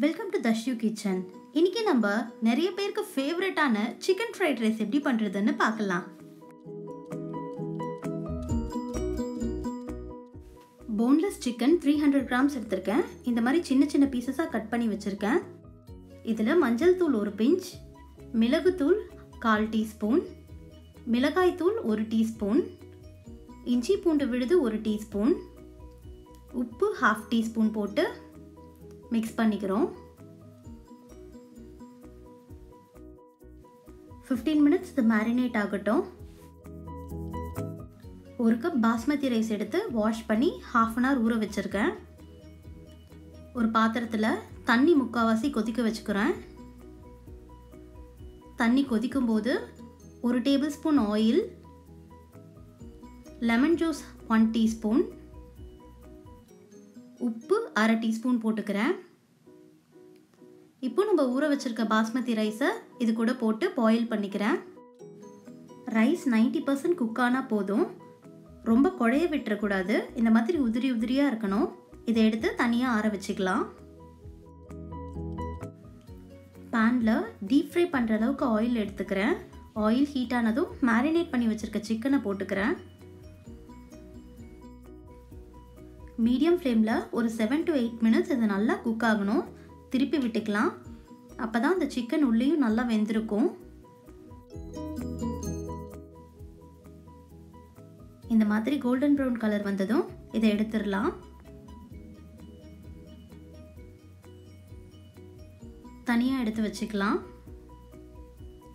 Welcome to Dharshu kitchen. இன்னைக்கு நம்ம நிறைய பேருக்கு ஃபேவரட்டான சிக்கன் ஃப்ரைட் ரைஸ் எப்படி பண்ணுறதுன்னு பார்க்கலாம். போன்லெஸ் சிக்கன் 300 கிராம்ஸ் எடுத்திருக்கேன். இந்த மாதிரி சின்ன சின்ன பீசஸாக கட் பண்ணி வச்சுருக்கேன். இதில் மஞ்சள் தூள் 1 பிஞ்ச், மிளகுத்தூள் 1/4 டீஸ்பூன், மிளகாய்த்தூள் 1 டீஸ்பூன், இஞ்சி பூண்டு விழுது 1 டீஸ்பூன், உப்பு 1/2 டீஸ்பூன் போட்டு மிக்ஸ் பண்ணிக்கிறோம். 15 மினிட்ஸ் இது மேரினேட் ஆகட்டும். 1 கப் பாஸ்மதி ரைஸ் எடுத்து வாஷ் பண்ணி 1/2 hour ஊற வச்சுருக்கேன். ஒரு பாத்திரத்தில் தண்ணி முக்கால்வாசி கொதிக்க வச்சுக்கிறேன். தண்ணி கொதிக்கும் போது 1 table spoon oil, lemon juice 1 teaspoon, உப்பு 1/2 டீஸ்பூன் போட்டுக்கிறேன். இப்போ நம்ம ஊற வச்சிருக்க பாஸ்மதி ரைஸை இது கூட போட்டு பாயில் பண்ணிக்கிறேன். ரைஸ் 90% குக் ஆனால் போதும். ரொம்ப குழைய விட்டுறக்கூடாது. இந்த மாதிரி உதிரி உதிரியாக இருக்கணும். இதை எடுத்து தனியாக ஆற வச்சுக்கலாம். பேனில் டீப் ஃப்ரை பண்ணுற அளவுக்கு ஆயில் எடுத்துக்கிறேன். ஆயில் ஹீட் ஆனதும் மேரினேட் பண்ணி வச்சுருக்க சிக்கனை போட்டுக்கிறேன். மீடியம் ஃப்ளேமில் ஒரு 7 to 8 மினிட்ஸ் இது நல்லா குக் ஆகணும். திருப்பி விட்டுக்கலாம். அப்போ தான் அந்த சிக்கன் உள்ளேயும் நல்லா வெந்திருக்கும். இந்த மாதிரி கோல்டன் ப்ரௌன் கலர் வந்ததும் இதை எடுத்துடலாம். தனியாக எடுத்து வச்சுக்கலாம்.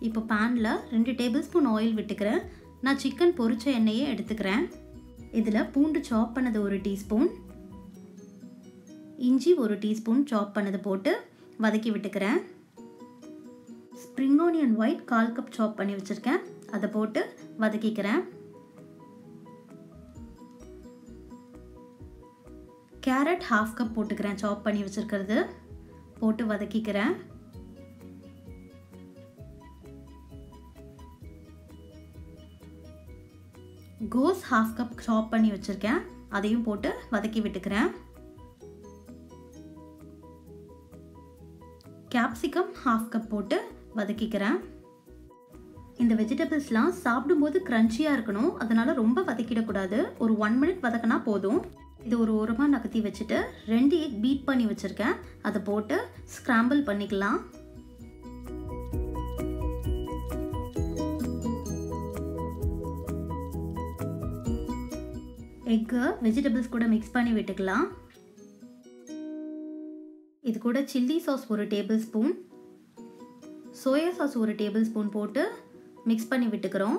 இப்போ பேனில் 2 டேபிள் ஸ்பூன் ஆயில் விட்டுக்கிறேன். நான் சிக்கன் பொரிச்ச எண்ணெயே எடுத்துக்கிறேன். இதில் பூண்டு சாப் பண்ணது 1 டீஸ்பூன், இஞ்சி 1 டீஸ்பூன் சாப் பண்ணது போட்டு வதக்கி விட்டுக்கிறேன். ஸ்ப்ரிங் ஆனியன் ஒயிட் 1/4 கப் சாப் பண்ணி வச்சுருக்கேன். அதை போட்டு வதக்கிக்கிறேன். கேரட் 1/2 கப் போட்டுக்கிறேன். சாப் பண்ணி வச்சுருக்கிறது போட்டு வதக்கிக்கிறேன். கோஸ் 1/2 கப் சாப் பண்ணி வச்சுருக்கேன். அதையும் போட்டு வதக்கி விட்டுக்கிறேன். கேப்சிகம் 1/2 கப் போட்டு வதக்கிக்கிறேன். இந்த வெஜிடபிள்ஸ்லாம் சாப்பிடும்போது க்ரன்ச்சியாக இருக்கணும். அதனால் ரொம்ப வதக்கிடக்கூடாது. ஒரு 1 மினிட் வதக்கினா போதும். இது ஒரு ஓரமாக நகர்த்தி வச்சுட்டு 2 எக் பீட் பண்ணி வச்சுருக்கேன். அதை போட்டு ஸ்க்ராம்பிள் பண்ணிக்கலாம். எக்கு வெஜிடபிள்ஸ் கூட மிக்ஸ் பண்ணி விட்டுக்கலாம். இது கூட chilli sauce 1 table spoon, soya sauce 1 table spoon போட்டு மிக்ஸ் பண்ணி விட்டுக்கிறோம்.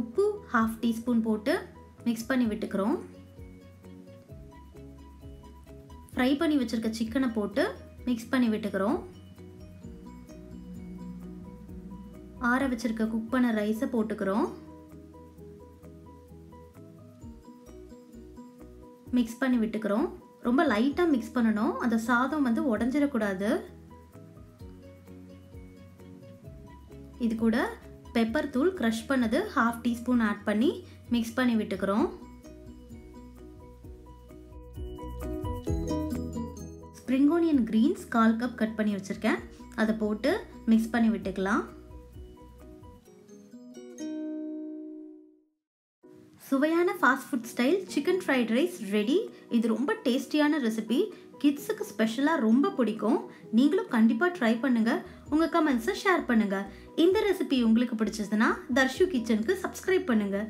உப்பு 1/2 டீஸ்பூன் போட்டு மிக்ஸ் பண்ணி விட்டுக்கிறோம். ஃப்ரை பண்ணி வச்சிருக்க சிக்கனை போட்டு மிக்ஸ் பண்ணி விட்டுக்கிறோம். ஆற வச்சிருக்க குக் பண்ண ரைஸை போட்டுக்கிறோம். மிக்ஸ் பண்ணி விட்டுக்கிறோம். ரொம்ப லைட்டாக மிக்ஸ் பண்ணணும். அந்த சாதம் வந்து உடஞ்சிடக்கூடாது. இது கூட பெப்பர் தூள் க்ரஷ் பண்ணது 1/2 டீஸ்பூன் ஆட் பண்ணி மிக்ஸ் பண்ணி விட்டுக்கிறோம். Spring onion greens 1/4 cup cut பண்ணி வச்சுருக்கேன். அதை போட்டு மிக்ஸ் பண்ணி விட்டுக்கலாம். சுவையான fast food style chicken fried rice ready. இது ரொம்ப டேஸ்டியான ரெசிபி. கிட்ஸுக்கு ஸ்பெஷலாக ரொம்ப பிடிக்கும். நீங்களும் கண்டிப்பாக ட்ரை பண்ணுங்கள். உங்கள் கமெண்ட்ஸை ஷேர் பண்ணுங்கள். இந்த ரெசிபி உங்களுக்கு பிடிச்சதுன்னா தர்ஷு கிச்சனுக்கு சப்ஸ்கிரைப் பண்ணுங்கள்.